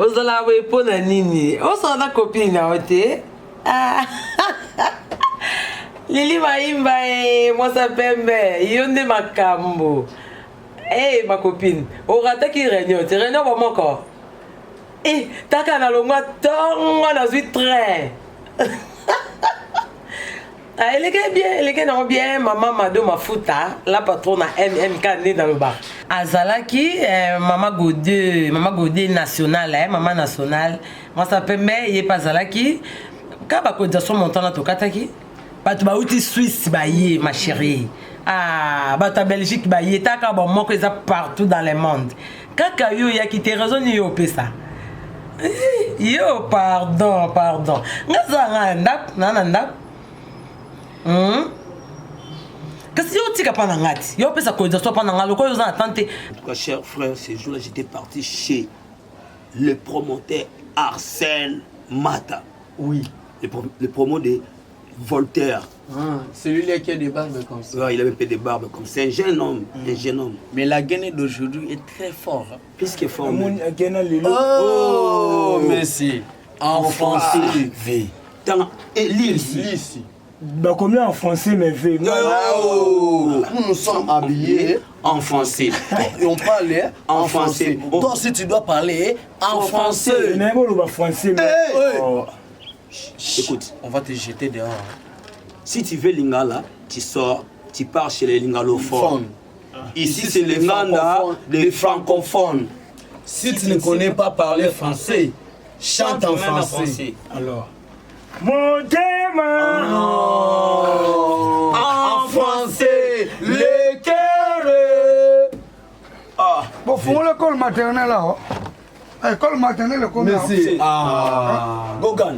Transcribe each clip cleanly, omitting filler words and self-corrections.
ozala wepo na nini osona copine na ote Lili Maimba mwasa pembe yonde makambo ma copine orata ki réunion te réunion ba moko taka na longwa tongo na zui train elle est bien maman Mado Mafuta la patronne à MMK dans le bar Azalaki maman Godé nationale maman nationale moi ça peut mais il est pas Azalaki quand ba cotisation montant na tokataki ba tu ba uti Suisse ba yé ma chérie ba ta Belgique ba yé ta ka ba moko eza partout dans le monde kaka yo ya ki te raison yo pesa yo pardon ngazanga ndap qu'est-ce que tu as pas ngati yo pesa cotisation pas ngalo ko yo za tante. En tout cas cher frère, ces jours-là j'étais parti chez le promoteur Arsène Mata. Oui. Le promo de Voltaire. Celui-là qui a des barbes comme ça. Ouais, il avait fait des barbes comme ça. C'est un jeune homme, un jeune homme. Mais la Guinée d'aujourd'hui est très forte. Plus qu'il est fort. Oh, merci. En français. V. Et l'ici. Bah combien en français mais V. Nous sommes habillés en français. Et on parle en français. Toi aussi tu dois parler en français. Français. Écoute, on va te jeter dehors. Si tu veux Lingala, tu sors, tu pars chez les lingalophones. Ici c'est les Nganda des francophones. Si tu ne connais pas parler français, chante en français. Alors. Mon thème en français, les cœurs. Bon, faut l'école maternelle là. École maternelle, le commun. Merci. Gogan.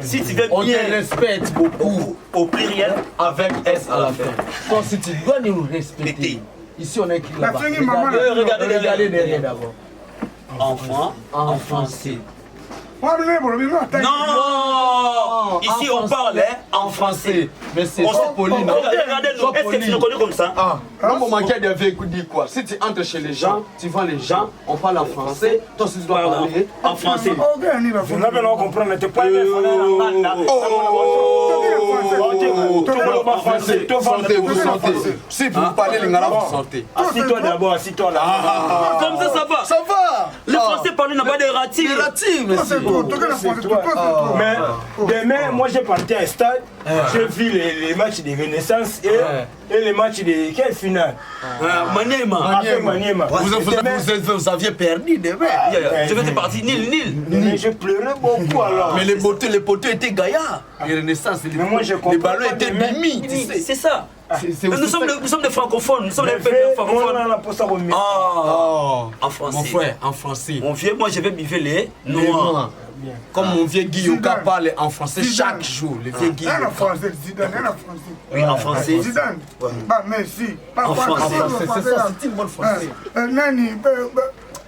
Si tu veux On bien te respecte beaucoup au pluriel avec S à la fin. Toi, si tu dois nous respecter. Ici, on est qui là-bas. Regardez derrière d'abord. Enfant en français. Non. Ici on parle en français. Mais c'est pas poli, non? Regardez-nous, est-ce que tu nous connais comme ça? Non, mon manquet de vie, écoute, dis quoi? Si tu entres chez les gens, tu vois les gens, on parle en français, toi si tu dois parler en français. Vous n'avez pas compris, mais tu pas vous sentez. Si vous parlez lingala, vous sentez. Assis-toi d'abord, assis-toi là. Comme ça va. Ça va. Le français parlé n'a pas de ratis. Des ratis, monsieur. Mais demain, moi j'ai parti à un stade, j'ai vu les matchs de Renaissance et les matchs de quelle finale? Maniema. Vous aviez perdu demain. Je vais te partir nil. Mais je pleurais beaucoup alors. Mais les poteaux étaient gaillards. Les Renaissance, les ballons étaient mimi. C'est ça. Nous sommes des francophones. Nous sommes des francophones. En français. Mon frère, en français. Mon vieux, moi je vais biffer les noirs. Comme mon vieux Guillaume parle en français chaque jour. Le vieux Guillaume. Oui, en français. Zidane. Bah, merci. En français. C'est ça, c'est une bonne français. Nani.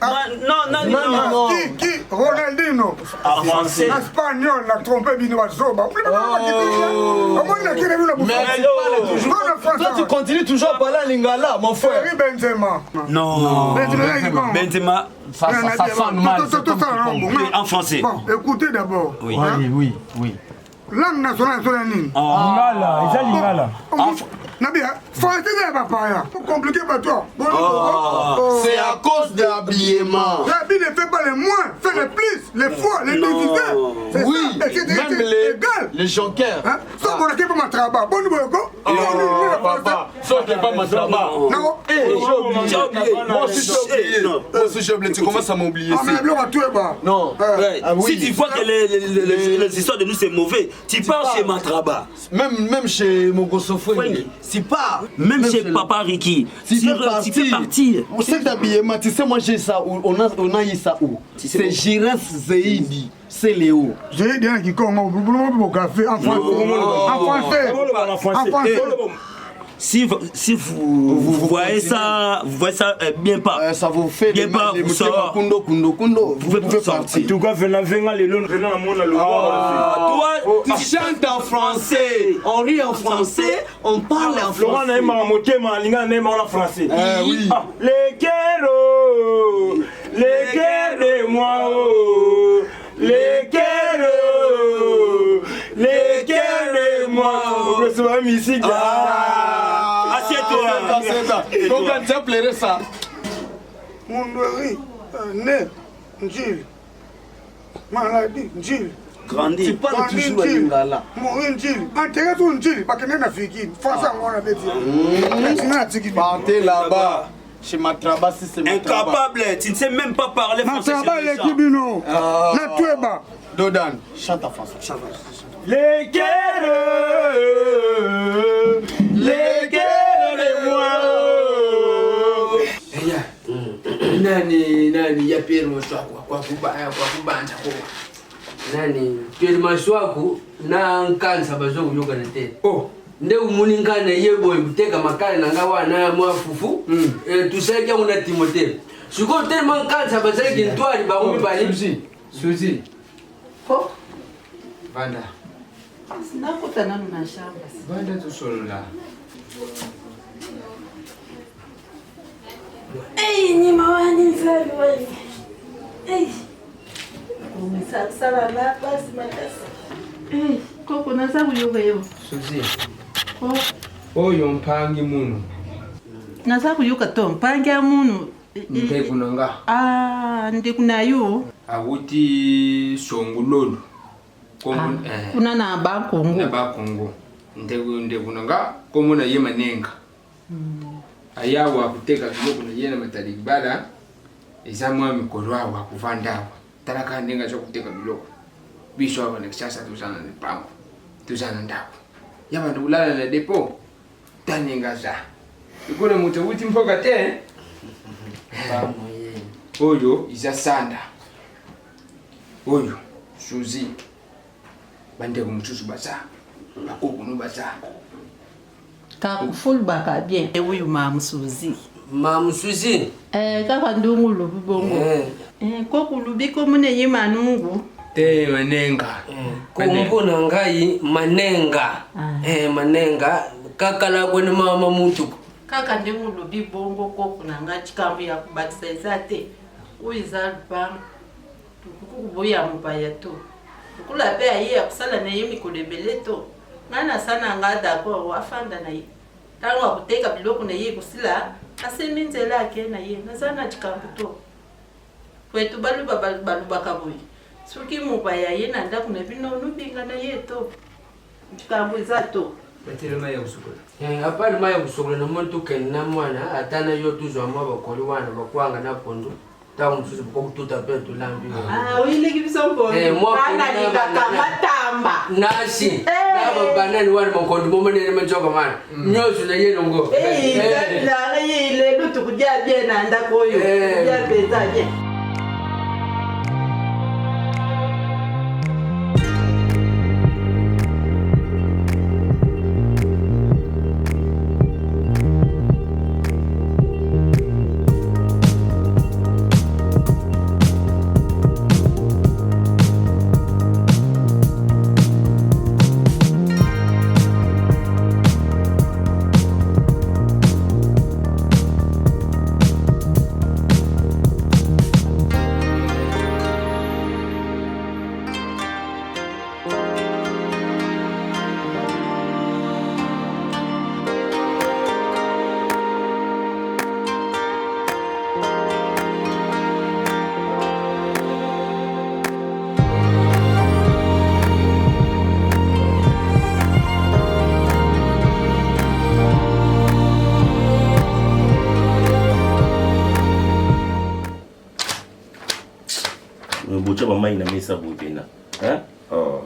Non. Qui Ronaldinho. En français. Espagnol, la trompé Binois Zoba. Toi, tu continues toujours à parler en lingala, mon frère. Benzema. Non. Benzema. Ça sonne mal. En français. Bon, écoutez d'abord. Oui. Langue nationale, c'est la ligne. Lingala, ils ont Lingala. Nabia, français, c'est pas pareil. C'est compliqué pour toi. C'est à cause de l'habillement. L'habit ne fait pas les moins, fait les plus, les fois, les divisés. Oui, même les jonkers. Sauf pour l'équipe de ma travail. Bon, nous Papa, sauf que pas ma travail. Non. Moi aussi j'ai oublié. Tu commences à m'oublier. Non. Si tu vois que les histoires de nous c'est mauvais, tu pars chez Matraba. Même chez mon gossofou. Tu pars. Même chez Papa Ricky. Tu peux partir. Vous savez d'habillement, tu sais moi j'ai ça où on a eu ça où? C'est Giresse Zeidi. C'est Léo. J'ai dit qui commence au café en français. Si vous voyez ça, bien pas. Ça vous fait bien pas, vous savez. Kundo. Vous pouvez partir. En tout cas, venez toi, tu chantes en français. On rit en français, on parle en français. Oui. Les guerres de moi. musique. Assieds-toi. Donc, quand tu as pleuré ça. Mon mari, né, Njil. Maladie, Njil. Grandi. Tu parles toujours à Lingala. Mourir Njil. Enterré tout Njil. Parce que n'est pas fini. Force à moi, la bête. Partez là-bas. Chez Matraba, si c'est Matraba. Incapable, tu ne sais même pas parler français. Matraba, les tribunaux. La tueba. Dodan, chante en français. Les guerres de moi. Nani ya Pierre Moswaku kwa kubanja kwa nani Pierre Moswaku na nkansa bazo yoga nete nde umuni nkana yebo ibuteka makale nanga wana mwafufu tuseke una Timothée suko tellement nkansa bazaki ntwali ba umi bali Suzi ko banda sinakutana na shamba banda tusolola Ei, nyima wani nzali wani. Ei. Umesala na basi matasa. Ei, koko naza kuyoga yo. Suzi Ko oyo mpangi muno naza kuyoga to mpangi ya munu. ntekunanga Ndikunayo. awuti songulolo komo Kuna na bakongo. na bakongo ntekunanga komo na yema nenga ayawa kuteka kiloko na yena mataliki bala ezamwa mikolo awa kuvandawa talaka ndenga cho kuteka biloko biso aba nekisasa tuzana ne pango tuzana ndawo yaba ndulala na depo tanenga za ikole mutu uti mpoka te oyo iza sanda oyo Suzi bande kumutusu basa bakoko no basa Kakufulu baka bien. Ewu mamu Suzi. Mamu Suzi Kaka ndungu lubi bongo. Koko lubi komune yima nungu. te manenga kumbuna ngai manenga manenga kakala kwene mama mutuku Kaka ndungu lubi bongo koko nanga chikambu ya kubatisa izate. Uiza lupanga. Tukukubuya mupaya tu. Tukula pe ayi ya kusala na yimi kulebele to. Ngana sana ngada kwa wafanda na yi. Tangu akuteka biloko na yi kusila. Aseminzela ake na yi. Nazana chikambu to. Kwetu baluba kabuyi. Suki mupaya yi na ndaku na bino nubinga na yi to. Chikambu izato. batele maya usukula apali maya kusokola na muntu kenna mwana atana yo tuzwa mwa bakoli wana bakwanga na pondo tangu msusu bako kututa pe tulambi Wile kibisombo. Ana nikamatamba. nasi na banani wana makondo momene mechoka mana nyosu na yeno ngo La ile lutu kujia bien na ndako yo. Kujia pesa bien. Bocha ba mai na mesa bopena. Hein? Oh.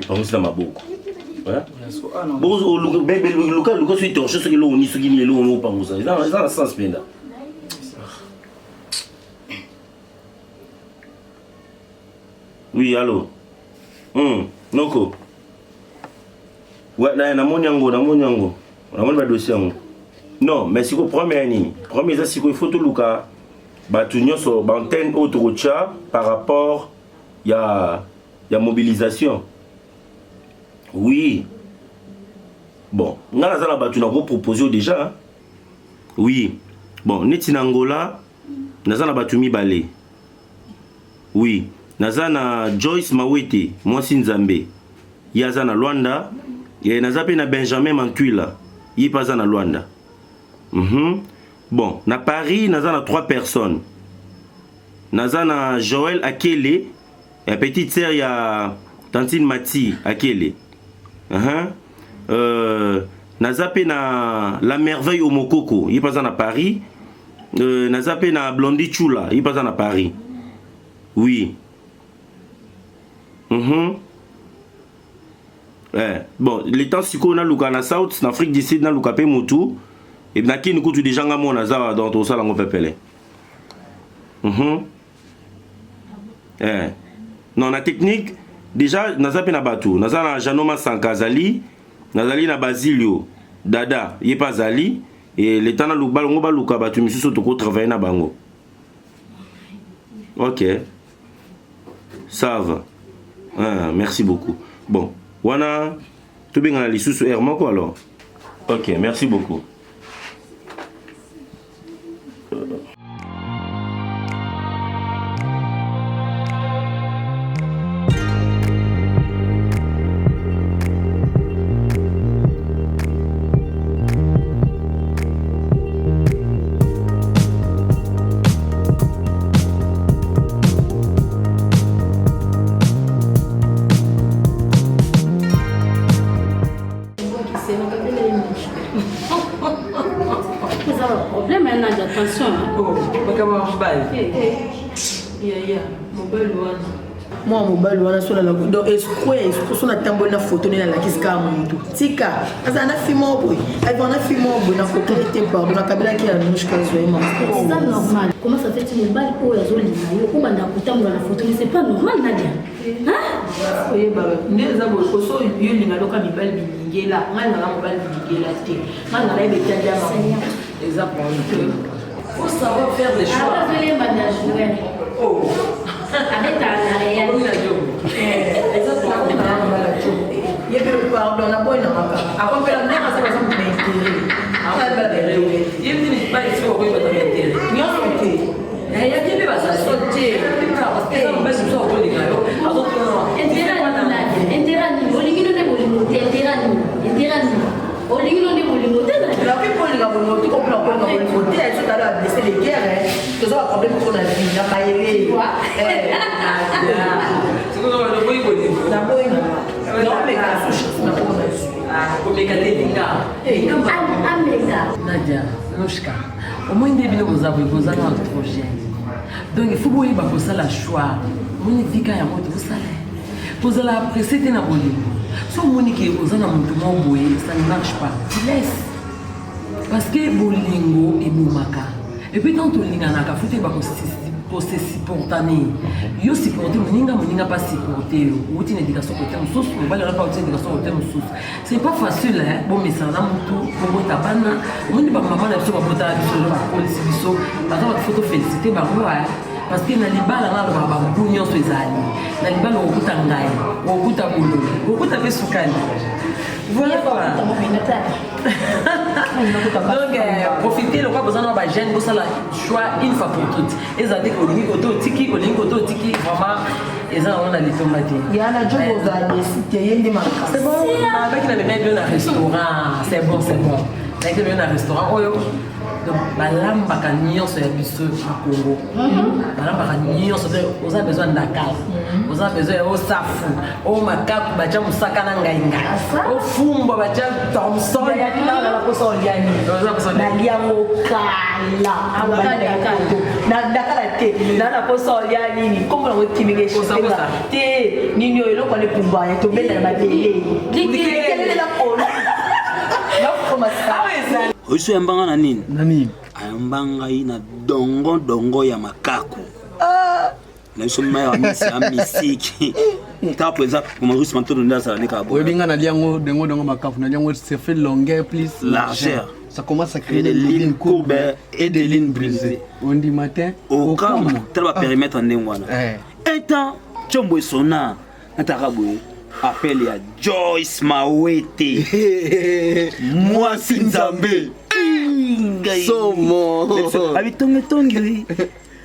Ipangusa maboko. Hein? Bozo bebe luka sui torche ce que l'on ni ce qui ni l'on pangusa. Ça sens penda. Oui, allô. Noko. Ouais, na monyango. Na moni ba dossier yango. Non, mais si vous prenez nini, premier ça si vous faut tout luka, bah tout n'y a sur antenne autre par rapport y a mobilisation. Oui. Bon, on a la battu n'a pas proposé déjà. Hein? Oui. Bon, neti Angola, n'a pas battu mi balé. Oui. naza na Joyce Mawete mwasi Nzambe ye aza na Luanda, naza pe na Benjamin Mantuila ye pa aza na Luanda. Bon, na Paris naza na 3 personnes. Naza na Joël Akele, la petite sœur ya Tantine Mati Akele. Naza pe na La Merveille Omokoko, il passe à Paris. Naza pe na Blondie Chula, il passe à Paris. Oui. Bon, les temps si on a luka na South, en Afrique du Sud na luka pe mutu, et na ki nikutu déjà ngamo naza dans tout ça la ngopé pelé. Non, la technique, déjà, naza pe na batu, naza na Janoma Sankazali, nazali na Basilio, Dada, yé pas Zali, et les temps na lukba longo ba luka batu misusu toko travailler na bango. Ok, ça va. Merci beaucoup. Bon, wana, tout bien na lisusu erma quoi alors. Ok, merci beaucoup. Moi mobile wana so la donc est-ce so na tambo na photo na la kiska muntu tika asa na filmo boy ai vona filmo boy na photo était pas na kabila ki anush ka zoema c'est ça normal comment ça fait mobile ko ya zoli na yo ko banda kutambo na photo mais c'est pas normal Nadia oye baba ndeza boy ko so yo linga loka mibali bingela ngana na mobile bingela te ngana na beta jama exactement faut savoir faire des choix oh avec ta réelle il y a peu pardon la bonne avant que la mère ça va me intérêt après va intérêt il me dit pas il faut que va intérêt non ok il y a qui va ça sauter parce que ça me met sur le gars alors intérêt ni olingi ne bolingo intérêt ni olingi ne bolingo la plus pour les gars bolingo tu comprends pas bolingo tu es tout à l'heure laisser les guerres que ça un problème pour la vie la bailler Nadia, Noshka, au moins des billes vous avez besoin d'un projet. Donc il faut que vous ayez la choix. Vous ne vivez qu'à un mot de vous salaire. Vous allez apprécier tes nabolis. Si vous avez besoin d'un mot ça ne marche pas. Tu laisses. Parce que bolingo et boumaka. Et puis tant que linga naka faut que se supporter. Yo supporter moninga pas supporter. Ou tu n'éducation côté mususu, on va leur pas éducation côté mususu. C'est pas facile hein. Bon mais ça na mutu pour tabana. On dit pas maman na biso ba bota biso ba police biso. Ba ta photo féliciter ba moi parce que na libala na ba bunyo so ezali. Na libala okuta ngai, okuta bolo, okuta besukani. Voilà quoi. Donc profitez le quoi besoin d'avoir jeune pour ça la choix une fois pour toutes. Et ça dit que olingi koto tiki vraiment et ça on a les tomates. Il y a la job aux alliés c'était yende maka. C'est bon. Avec la même bien au restaurant, c'est bon. Avec le bien au restaurant oyo. Donc balamba ka nyonso ya biso na Congo. Balamba ka nyonso on a besoin d'akala. On a besoin au safu, au makaku bacha musaka na ngainga. Au fumbo bacha Thompson ya la poso liani. Na liango kala. Na dakala te. Na la poso liani ni comme on kimige chosa. Te nini yo eloko le pumba ya to benda na bele. Dikele la polo. Na koma sa. Oiso yambanga na nini? Nani? Ayambanga ina dongo ya makaku. Na iso maya wa misiki. Ta pour exemple, comme Russe manto de ndasa ne ka bo. Oyebinga na liango dongo makaku na liango c'est fait longueur plus largeur. Ça commence à créer des lignes courbes et des lignes brisées. On dit matin au camp, tellement périmètre en ndengwana. Un temps, Chombo sona natakabwe. Appel à Joyce Mawete. Moi Nzambe. Somo. Abitongi.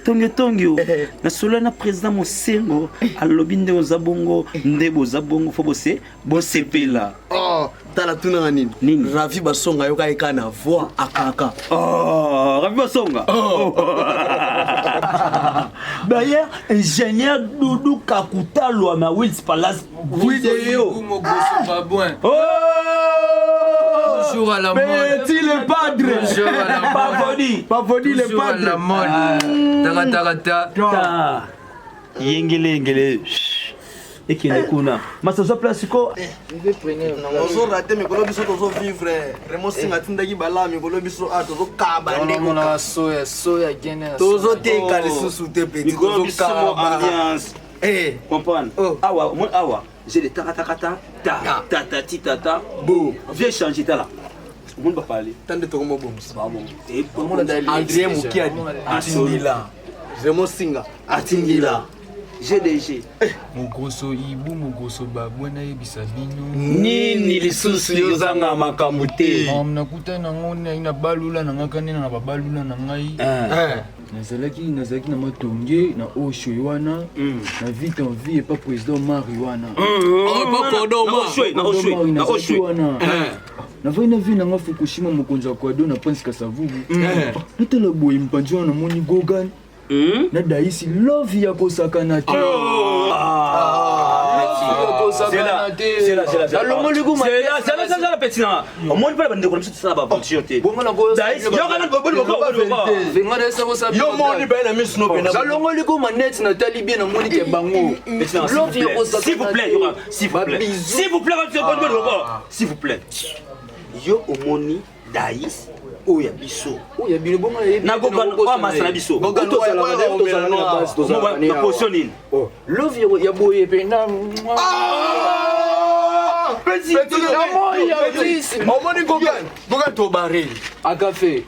tonge na solo na président Mosengo alobi nde ozabongo nde bozabongo fo bose bosepela tala tuna nini Ravi Basonga yoka ekana voix akaka Ravi Basonga d'ailleurs ingénieur Doudou Kakuta Loama Wills Palace vidéo toujours à la mode. Petit le padre. Pavoni le padre. La mode. Taratata. Yengele. Ekele kuna. Masazo place ko. Ozo raté mais kolo biso tozo vivre. Remo singa tindaki bala mais kolo biso tozo kaba ndeko. Na soya gene. Tozo te kale susu te petit. Tozo kaba ambiance. Comprendre. Awa. J'ai des tata tata bon viens changer ta là on va parler tant de tomo bom bon et André Mukiadi Atindila Remo Singa Atindila GDG Mogroso Ibu Mogroso Babwana yebisa bino nini lisusu yozanga makambo te nakuta nango ina balula nanga kanena na babalula nangai nazalaki na matonge na osho wana na vite en vie et pas président Mari wana pas cordon na osho wana na vai na vie nanga Fukushima mokonza kwa do na Prince Kasavubu natala boy mpanzi wana moni Gogan na daisi love ya kosakana te c'est là la pétina on monte pas bande comme ça ba voiture te daisi yo kana yo moni ba na miss no pena salongo liko manette na tali bien na moni ke bango love ya kosakana s'il vous plaît yo omoni daisi oya biso bino bongo na gogan kwa masana biso gogan to na positioning love ya boye pena petit omoni gogan to baril agafe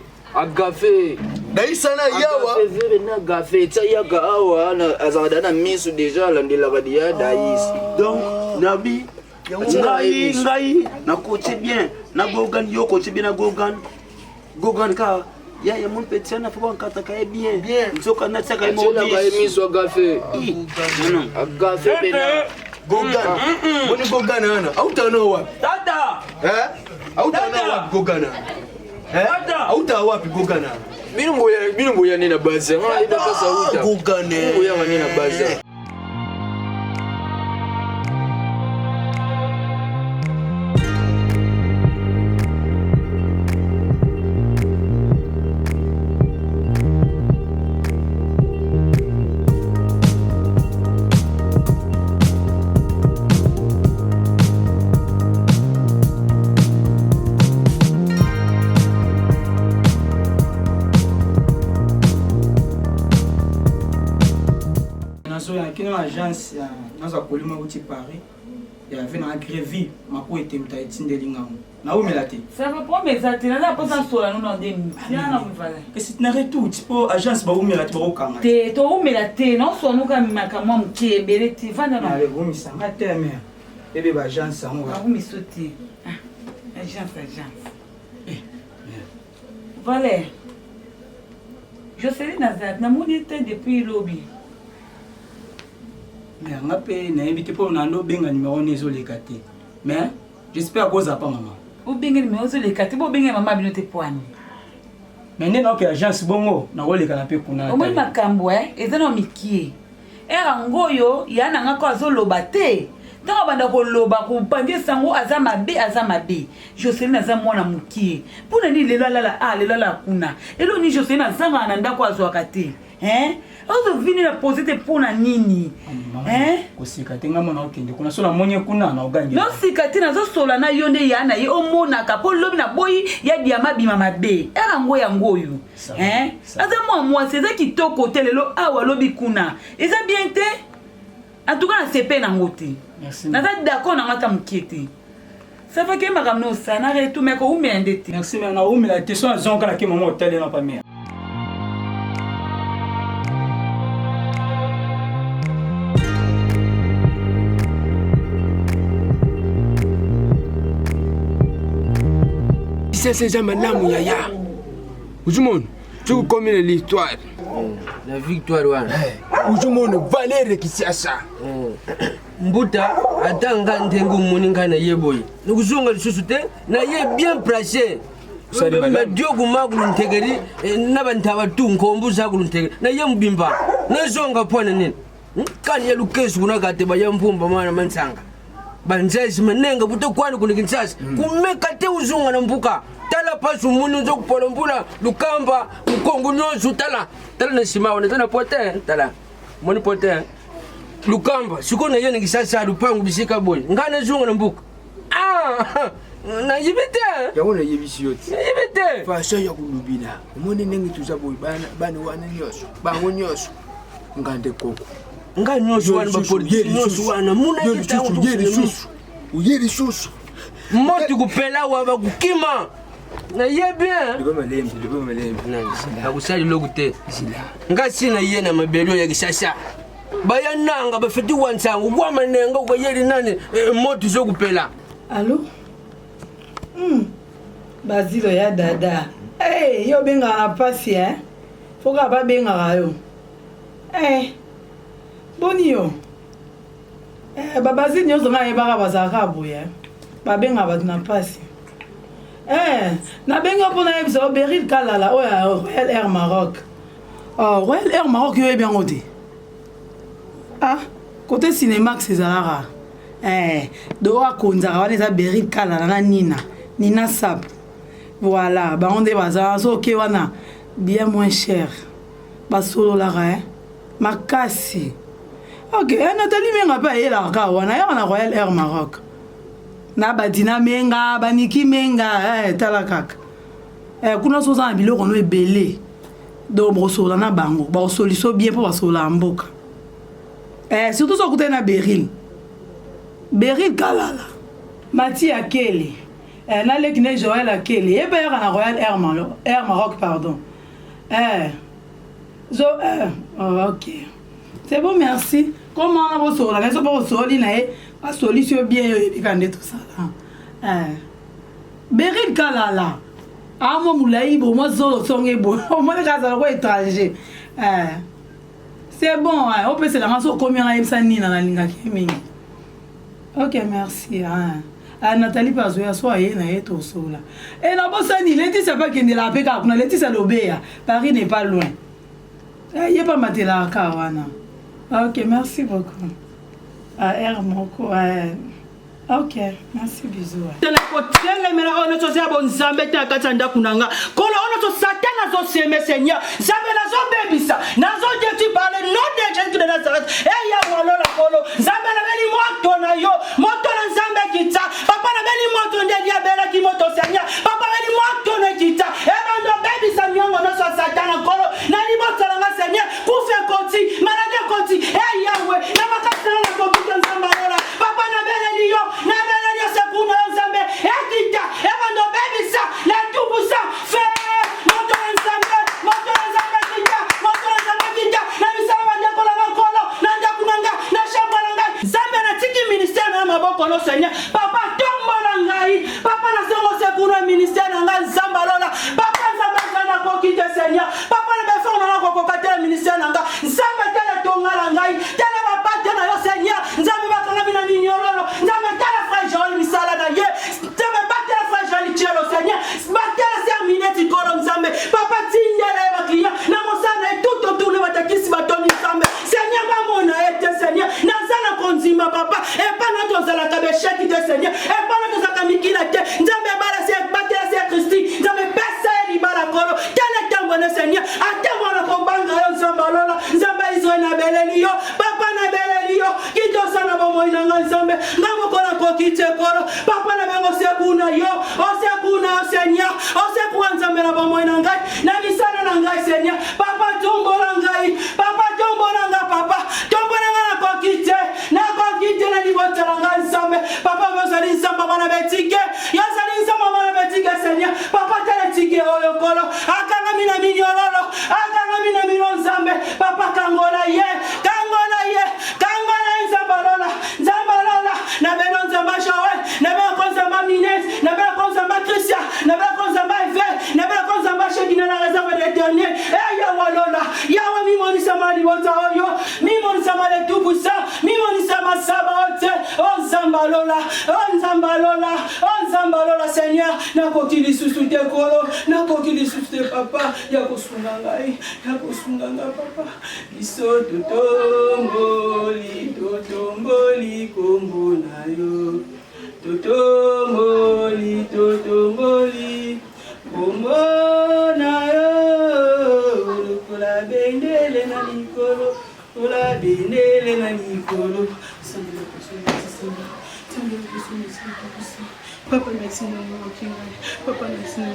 daisana yawa vere na gafe tsayaga awa na azada na misu déjà landela dia daisi donc nabi ngai na coach bien na gogan yo coach bien na Gogan ka ya mon petit na faut kata ka bien nzoka na tsaka mo miso agafe agafe pena Gogan boni Gogan ana autano wapi tata autano wapi Gogan tata auta wapi Gogan bino boya nina base nga ida pasa uta Gogan boya nina base agence naza kolima uti Paris ya vena agrevi mako etemta etindelinga na umela te ça va pas mais ça tena na posa sola no ndeni yana mfala que c'est na retour tipo agence ba umela te ba kanga te to umela te no so no ka makamwa mke beleti vana na le vomisa ngate mais ebe ba agence ngo ba umisoti agence Valère Jocelyne Nazat na moni te depuis lobby mais on a payé n'invité pour nando benga numéro nezo les kate mais j'espère que ça pas maman ou benga numéro nezo les kate bo benga maman binote poani mais né donc agence bongo na wole kana pe kuna o moi makambo ezana mikie era ngoyo yana ngako azoloba te tant banda ko loba ko pandie sango azama be Jocelyne aza mwana mukie pona ni lelala kuna elo ni Jocelyne azanga na ndako azwaka te ozo vini na posite pona nini kosika te nga mona okende kuna sola monye kuna na ogangi no sikati na zo sola na yonde yana ye omona ka po lobi na boyi ya diama bima mabe era ngo ya ngoyo aza moi c'est ça qui toko telelo awa lobi kuna eza bien te en tout cas na CP na ngote na ta d'accord na ngata mkiete ça fait que makamno ça na retu mais ko umende te merci mais na umela te so zonka la ke maman hotel na pa mère c'est jamais là mon yaya ujumon Tu connais l'histoire. La victoire wana. Ujumone Valère Kisiasa. Mbuta atanga ndengu muninga na yeboyi. Nukuzunga lisusu te na ye bien placé. Na diogu magulu ntegeri na bantaba tu nkombu zakulu ntegeri. Na ye mbimba. Na zonga pone nini. Kani ya lukesu kuna kate ba yampumba mwana mansanga. Banzezi manenga buto kwani kunikinsasa. Kumeka te uzunga na mbuka. Tala pasu munu nzo kupolombula lukamba mkongu nyozu tala na sima wana tana pote tala moni pote lukamba siko na yene kisasa lupangu bisika boy ngana zunga na mbuka na yibite ya wona yibisi yote yibite fasha ya kulubila moni nengi tuza boy bana wana nyoso bango nyoso ngande koko ngani nyoso wana ba polisi nyoso wana muna yeri susu moti kupela wa bakukima na ye bien libo malembe akusali lokute ngasi na ye na mabelo ya kisasa bayananga bafeti wansangu kwa manenga kwa yeli nani moto zo kupela allo Basilo ya dada yo benga na pasi foka ba benga rayo boni yo babazini nyoso nga yebaka bazaka boya ba benga ba na pasi na benga pona yebisa Beryl Kalala oya Royal Air Maroc. Royal Air Maroc yo bien ngote. Côté Cinemax ezalaka. Do akonza wana eza Beryl Kalala na Nina Sap. Voilà, ba onde baza so ke wana bien moins cher. Ba solo la makasi. OK, Nathalie menga pa yela ka wana ya na Royal Air Maroc. Na badina menga baniki menga tala kaka kuna soza na biloko no ebele do brosola na bango ba solution bien pour basola mboka surtout so kuta na Beryl Kalala Mati Akele na lekine Joël Akele e ba na Royal Air Maroc pardon OK c'est bon merci comment on a bosola mais so pas bosoli na a solution bien et puis tout ça là Beryl Kalala mo moulayi bo mo zolo songe bo mo le kaza ko étranger c'est bon on peut se la maso combien na yebsa nina na linga mingi. OK merci Nathalie Pazoya soyez na eto sola et na bosani Laetitia pas kende la peka kuna Laetitia Lobea Paris n'est pas loin y a pas matela kawana. OK merci beaucoup Air Moko OK merci bisous tena kotele mera ono to zabo nzambe ta katanda kunanga kono ono to satana zo seme seigneur zambe na zo bebisa na zo jeti parle nom de Jésus de Nazareth ya walola kono zambe na beli moto na yo moto na nzambe kita papa na beli moto ndeli abela ki moto seigneur papa beli moto na kita bando bebisa nyongo no so satana kono na ni moto na seigneur kufe koti malade koti yawe na makasana na kopita nzamba lola papa na beli yo na beli yo sekuna nzambe ekita bando bebisa la tubusa fe moto na nzambe kita moto na nzambe kita na misala na kolo na ndakunanga na shamba nanga nzambe na tiki ministère na maboko no seigneur papa tombo na ngai papa na sengo sekuna ministère na ngai nzamba lola papa nzambe na kokite seigneur papa na befa na kokokatela ministère na ngai nzambe tele tonga na ngai tele papa tele yo seigneur nzambe bakanga bina minyololo nzambe tele fragile misala na ye nzambe batele fragile chelo seigneur batele sermineti kolo nzambe papa tindele baklia na mosana tout autour le batakisi batoni nzambe seigneur ba mona ete seigneur na zala konzima papa e pana to zala kabesheki te seigneur e pana to zaka mikila te nzambe bala se batele se Christi nzambe pesa eli bala kolo tele tambo na seigneur atembo na kombanga yo nzamba lola nzamba izo na beleli yo papa na beleli yo kito sana bomo ina nzambe ngamo kona kokite kolo papa na bengo se kuna yo o se kuna seigneur o se kwa nzambe na bomo ina ngai na misana na ngai seigneur papa tombo na ngai papa tombo na ngai papa tombo na ngai na kokite na libota na ngai nzambe papa mozali nzamba bana betike ya zali nzamba bana betike seigneur papa tele tike oyo kolo akanga mina minyololo akanga mina mino nzambe papa kangola ye nzamba lola na beno nzamba Joël na beno konzamba Mines na beno konzamba Christian na beno konzamba Eve na beno konzamba Shekina na réserve d'éternel Nzambalola Seigneur nakoki lisusu te kolo nakoki lisusu te papa ya kosunga ngai ya kosunga nga papa biso totomboli kombo na yo totomboli kombo na yo lokola bendele na likolo Papa, merci de mon Papa, merci de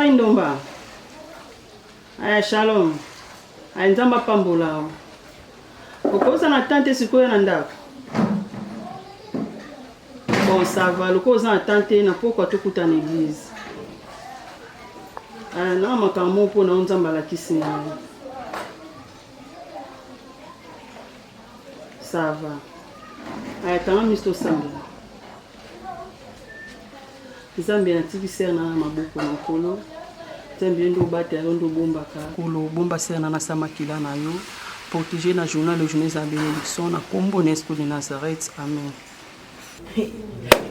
Ndomba. Shalom. Nzamba pambula. Okoza na tante sikoyo na ndako. Bon, ça va. Okoza na tante na pokwa tokuta na église. Na makambo po na nzamba la kisina. Ça va. Tanga misto sambela. Nzambe na tiki ser na maboko na kolo. Nzambe ndo bate ndo bombaka. Kolo bomba ser na samakila na yo. Protéger na journal de journée à bénédiction na kombo n'esprit de Nazareth. Amen.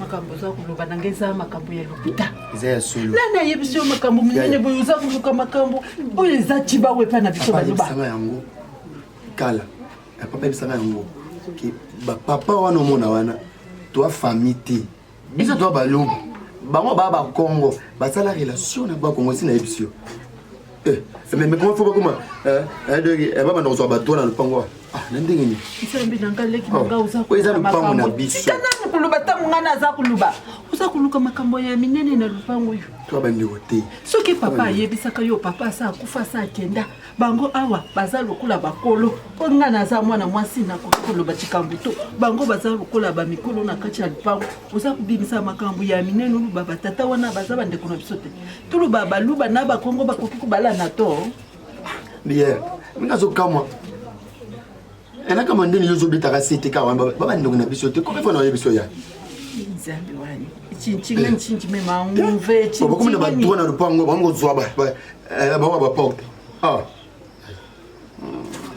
Makambo za kuloba nangeza makambo ya lopita. Zaya solo. Nana yebisyo makambo minene boyo za kuluka makambo. Oyo za tiba wepa na biso bazoba. Sanga yango. Kala. Papa bisanga yango. Ki papa wana mona wana. Toi famille. Biso toi balobo. Bango baba Congo, basala relation na ba Congo si na ebisio. Mais comment faut pas comment baba ndo so bato na lupango. Ndenge ni. Isembi nanga leki nanga uza ko eza lupango na biso. Kana kuluba tangu ngana za kuluba. Uza kuluka makambo ya minene na lupango yo. To ba ndi wote. Soki papa yebisaka yo papa sa kufa sa kenda. Bango awa baza lokula bakolo. Po ngana za mwana mwasi na kuluba chikambuto. Bango baza lokula ba mikolo na kati ya lupango. Uza kubimisa makambo ya minene luba batata wana baza bande kuna bisote. Tuluba baluba na ba Kongo bakoki kubala na to. Bien. Mina zo kamwa. Ena kama ndeni yozo bitaka sete ka wamba baba ndongo na biso te ko fa na yebiso ya. Nzambe wani. Chinchime nchime mangumve chinchime. Bako mna badwa na lupango bango zwa ba. Ba porte.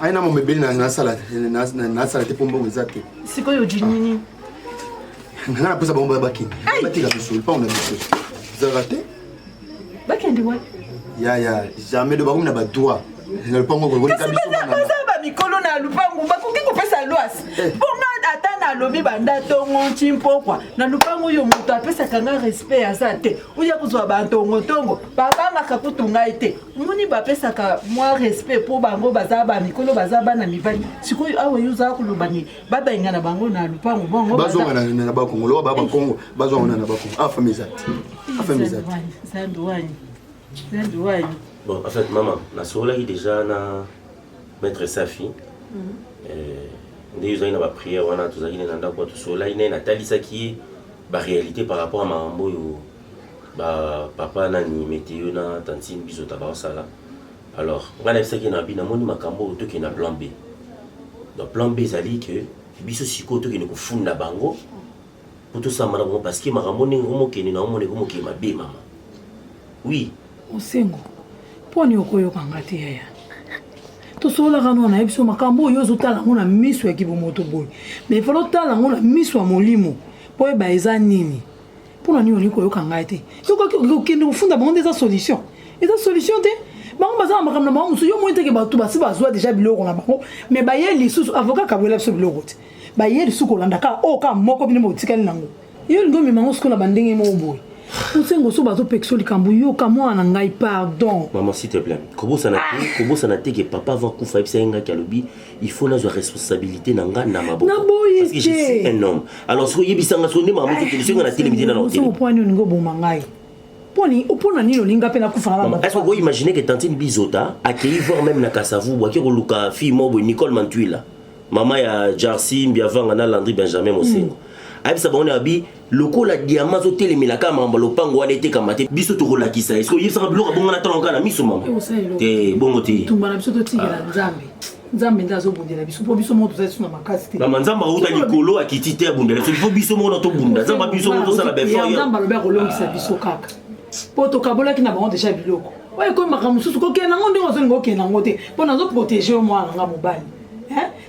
Aina mo mebeli na sala te pombo ngezate. Sikoyo jinini. Ngana pesa bomba bakini. Batika biso pa on a biso. Zarate? Bakende wa. Ya, jamais de bako mna badwa. Na lupango ko ngoni kabiso na. Mikolo na lupango bakoki kopesa loasi bonga ata na lobi banda tongo chimpokwa na lupango yo mutu apesa kanga respect aza te uya kuzwa bantongo tongo babangaka kutunga ete moni bapesa ka moi respect po bango baza ba mikolo baza bana mibali sikoyo awe yuza kulubani baba ingana bango na lupango bongo bazonga na bakongo lo baba kongo bazonga na bakongo afamizati zandouani bon en fait maman na sola déjà na Maître Safi, nous avons prié, on a tous les gens qui sont là, il y a une réalité par rapport à Marambo, papa nani météo na tantine biso tabasala. Alors, on a ça qui na bina moni makambo to qui na plan B. Donc plan B ça dit que biso siko to qui ne funda bango pour tout ça Marambo parce que Marambo ni ngomo qui na ngomo ni ngomo qui ma B maman. Oui. Osengo. Poni okoyo kangati yaya. Tosola kano na ebiso makambo yo zotala ngona miso ya kibomoto boy mais falo tala ngona miso ya molimo po eba eza nini pona ni oniko yo kanga ete yo ko kende ufunda bonde eza solution te bango baza na makambo na bango mosusu yo moi teke bato basi bazwa déjà biloko na bango mais baye lisusu avocat kabwela biso biloko te baye lisusu kolanda ka o ka moko bino botikali nango yo lingo mimango siko na bandenge mo boy Usengo so bazo pexo likambu yo kamwa na ngai pardon. Maman s'il te plaît. Comment ça n'a été que papa va kufa ipsenga kalobi, il faut na responsabilité na nga na maboko. Parce que je suis un homme. Alors so yebisanga so ne maman que tu na télévision na hôtel. So point ni ngo boma ngai. Poni opona ni linga pe na kufa na mama. Est-ce que vous imaginez que Tantine Bizota a accueilli voir même na Kasavu wa kiro luka fille mobo Nicole Mantuila. Maman ya Jarcy Mbiavanga na Landry Benjamin Mosengo. Abisa ba on abi loko la diamant zo telemela ka mamba lopango wana ete kamate biso to kolakisa est-ce que yebisa biloko bongo na talonga na miso mama te bongo te tumba na biso to tigela nzambe nzambe ndazo bundela biso po biso moto za suna makasi te mama nzamba uta likolo akiti te bundela so faut biso mono to bunda nzamba biso moto sala befort yo nzamba lobe kolongisa biso kaka po to kabola ki na bango déjà biloko oye ko makamu susu ko kena ngo ndingo zo ngo kena ngo te po nazo protéger moi nga mobali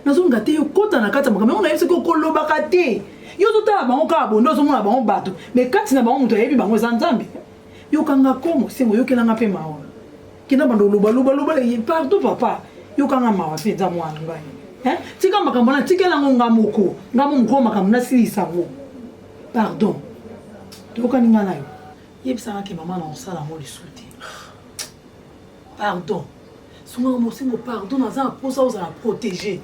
nazo ngate yo kota na kata makamu on a yebisa ko koloba kate yo tota bango ka bondo so mona bango bato mais kati na bango muto yebi bango za nzambe yo kanga komo sengo yo kelanga pe mawa kina bando loba pardon papa yo kanga mawa pe za mwana ngai tika makambo na tikela ngo ngamoko ngamo makambo na silisa ngo pardon to kaninga nayo yebisa ke mama na osala ngo lisuti pardon sunga mo sengo pardon na za posa oza protéger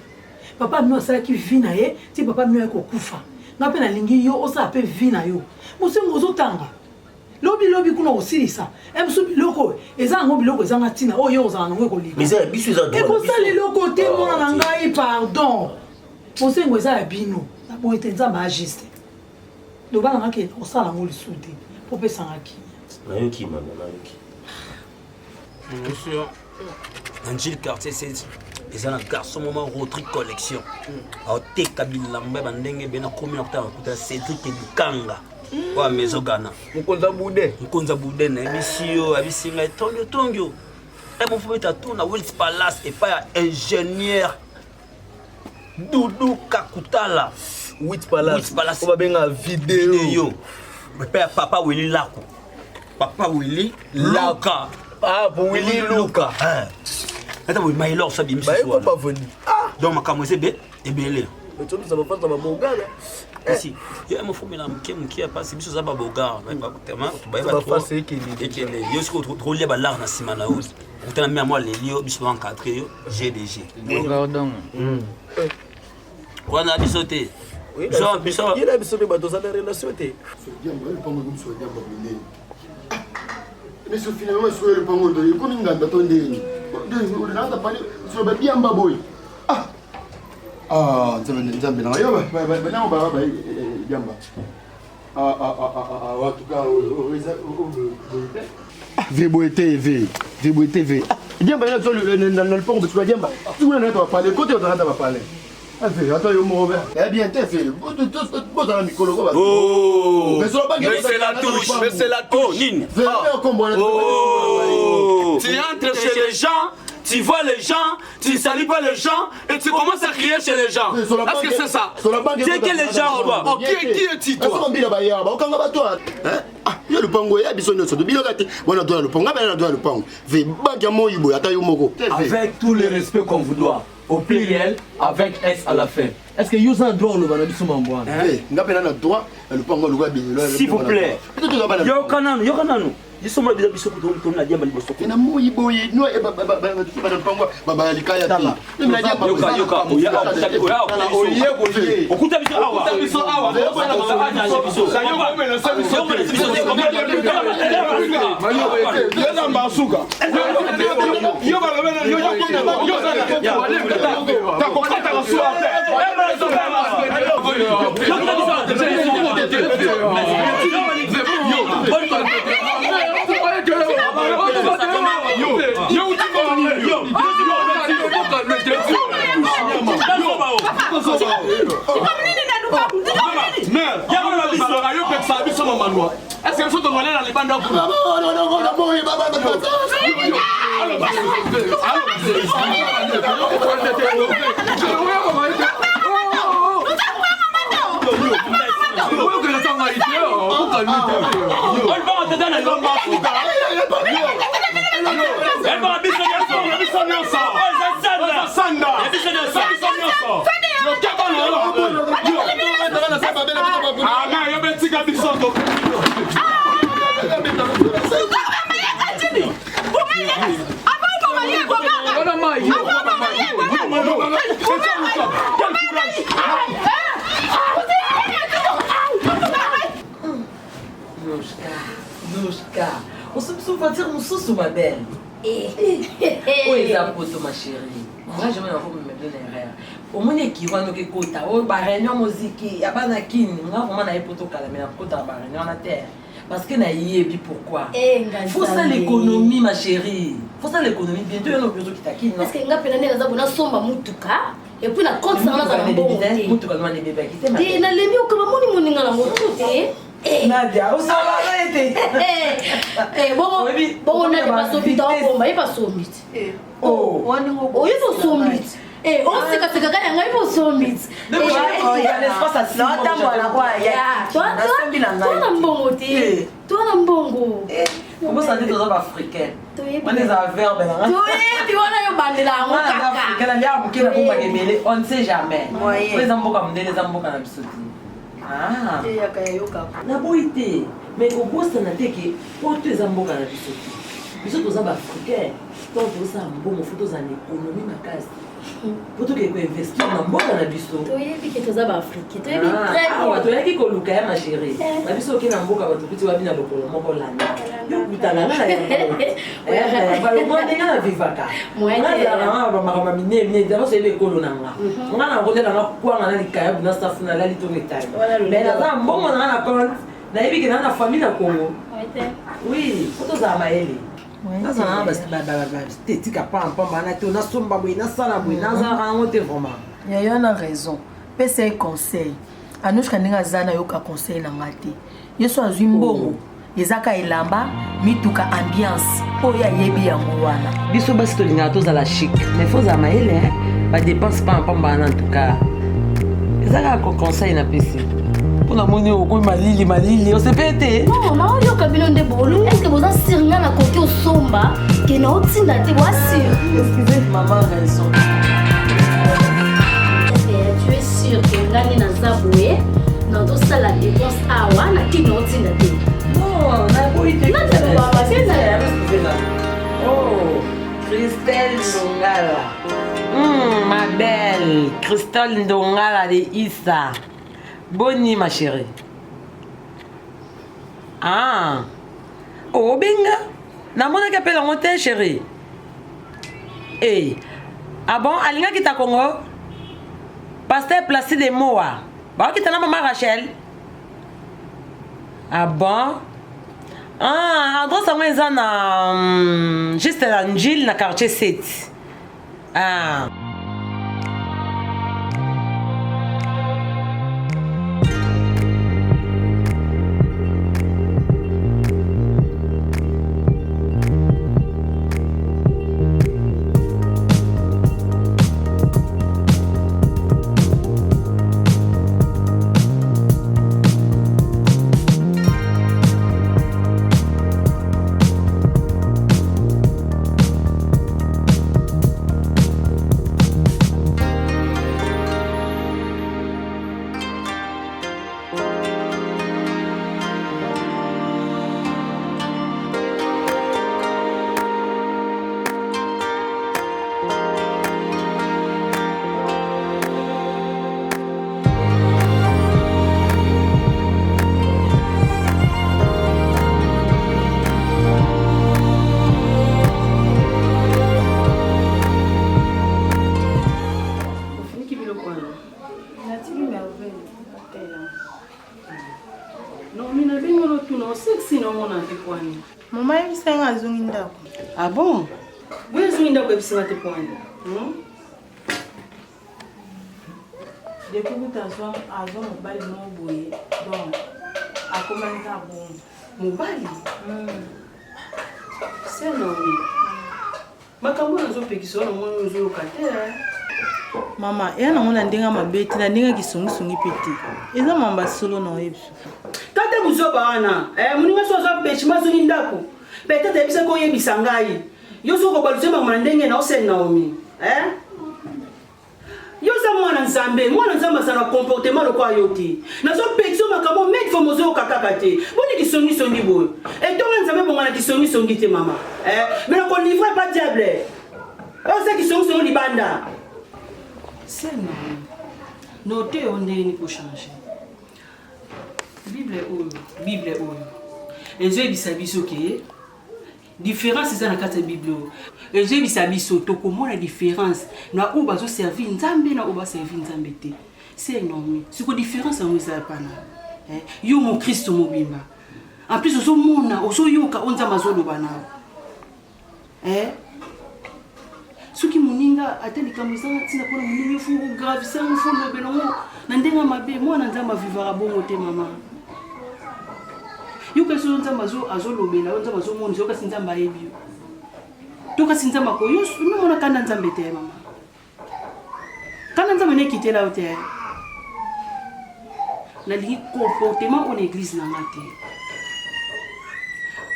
papa no sala ki vina ye ti papa no ko kufa ngape na lingi yo osa pe vina yo musengo zotanga lobi kuna osilisa emsu biloko eza ngo biloko eza ngatina o yo oza ngo ko liga mais ça biso za droit e ko sali loko te mona na ngai pardon musengo eza ya bino na bo etenza ba juste do bana ngake osala ngo lisuti po pesa ngaki na yo ki mama na yo ki monsieur Angel quartier c'est ils ont un garçon moment Rotary collection a te kabila mbeba ndenge bena komi na kutana kuta Cedric Bukanga wa mezogana mkonza bude na emission abisinga tonyo et mon frère tatu na Wills Palace et pas ingénieur Doudou Kakutala Wills Palace on va benga vidéo papa Willy Lako papa Willy Laka Willy Luka Attends, oui, mais il a ça bien mis. Il faut pas venir. Donc, ma caméra c'est bien, et bien là. Mais tu ça va pas dans ma bogale. Si, il y a mon fou mélange qui a passé bis ça ba bogar, mais pas tellement. Tu vas pas c'est qui et qui les yo ce trop lié ba l'art na simana hose. Vous t'as mis moi les lieux bis encadré yo GDG. Pardon. On a bisoté. Genre biso. Il a bisoté ba dans la relation té. Mais ce finalement sur le pango de comme une ganda tondeni. On a parlé sur le bien baboy. Nzambe na yo ba na ba yamba. Watu ka Vibo TV. Yamba na sur le pango de Yamba. Tu on a parlé côté on a parlé. Attends, yo mauvais. Eh bien, t'es fait. Oh, mais c'est la touche. Oh, Nine. Oh, tu entres chez les gens, tu vois les gens, tu salues pas les gens et tu commences à crier chez les gens. Est-ce que c'est ça? C'est que les gens au bas. Qui es-tu toi? Il y a le pango, il y a besoin de ça. On a le pango, on a le pango. Avec tout le respect qu'on vous doit. Au pluriel avec S à la fin. Est-ce que vous avez droit au droit? S'il vous plaît. Yo kananu. Ils sont là biso comme la diamba liboso. Na moyi boye no e ba pango baba likaya ti. Yoka okuta biso awa. Est-ce que je te vois dans les bandes Elle va Nushka, on se peut dire mon sous ma belle. Où est la photo ma chérie? Moi je me la me donner rien. Au moins qui va nous écouter, au bar réunion musique, y a pas nakin, moi vraiment na photo kala mais na photo bar réunion na terre. Parce que na yebi pourquoi? Faut ça l'économie ma chérie. Faut ça l'économie bientôt y a nos besoins qui taquine. Parce que ngapé na neza bona somba mutuka. Et puis la compte ça na za mbongo. Mutuka no na bébé qui te. Et na lemi okaba moni moni ngala motuté. Nadia, où ça va été? Bon, on a pas sombit, on va pas sombit. Oh, on est pas sombit. On sait que c'est quelqu'un qui a pas sombit. Il y a l'espace à 6 mois. Toi, un bon côté. Toi, un bon. Comment ça dit aux hommes africains? On est à verbe. On ne sait jamais. Les ambos comme les ambos comme ça. Ah, na boité mais au bout ça n'a été que pour tous les amboka na biso biso tous les africains donc tous ça mbongo faut tous en économie makasi pour tout que investir na mboka na biso to yebi que tous les africains to yebi très bien to yebi ko luka ma chérie na biso ke na mboka bato petit babi na lokolo moko landa yo kutana na ya ba yo monde na vivaka na ba mama mine mine d'abord c'est l'école nanga ngana ko tela na kwa ngana likaya buna safuna la lito metai mais na mbongo na compte na yebi ke na famille na Congo oui faut tous amaeli naza na ba tika pampa bana te na somba boy na sala boy na za rango te vraiment Yaya na raison pesa conseil Anushka ndinga zana yoka conseil na ngati yeso azwi mbongo ezaka elamba mituka ambiance oya yebi yango wana biso basi tolinga tozala chic mais faut za maele ba dépense pas en pamba en tout cas ezaka conseil na pesi pona moni oko malili on se pété non na yo kabilo nde bolo est-ce que vous en sirna na côté au somba que na otinda te voici excusez maman raison tu es sûr que ngani na zaboué dans tout ça la dépense awa na ki na otinda te non na boité na te papa c'est ça oh Christelle Ndongala ma belle Christelle Ndongala de Issa bonne nuit ma chérie ah oh benga na mona ka pela monte chérie eh ah bon alinga kita Congo pasteur Placide Moa ba kita na maman Rachel ah bon ah adresse à moi na juste à Angile na quartier 7 ah Mama yebisenga azungi ndako. Ah bon? Boye azungi ndako yebisenga te pwani. Depuis que azwa mobali no boye. Donc akomanisa bon. Mobali? C'est Naomi. Makambo nazopekisa wana mwana ozoyoka te. Mama, yana ngona ndenga mabeti na ndenga kisungi peti. Eza mamba solo na yebiso. Tate buzoba wana. Muninga so azwa pechi mazungi ndako. Peut-être yebisa ko yebisa ngai. Yo so ko baluzema mandenge na ose Naomi. Yo oza mwana nzambe azana comportement lokwa yo te nazo pexio makambo meki fo mozo kakaka te boni kisongi boye etonga nzambe bonga na kisongi te mama mais na kolivre pas diable oza kisongi libanda c'est non note yo ndeni pour changer Bible oyo ezoyebisa biso ke différence eza na kati ya Bible oyo ezoyebisa biso tokomona différence na oyo bazoservi nzambe na oyo baservi nzambe te c'est énorme siko différence yango eza pana yo mokristo mobimba en plus ozomona ozoyoka oyo nzambe azoloba nao soki moninga ata likambo ezanga ntina mpona moninga efo ogravisango fo lobelango na ndenge mabe mwana nzambe avivaka bongo te mama yokasi oyo nzambe azolobela oyo nzambe azomonisa yokasi nzambe ayebi yo tokasi nzambe akoyo nomona kanda nzambe te mama kanda nzambe nekitela yo te nalingi comportement oyo na église nanga te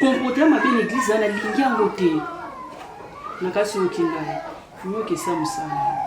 comportement mabe na église na nalingi yango te nakasi okingai fuyokesa mosala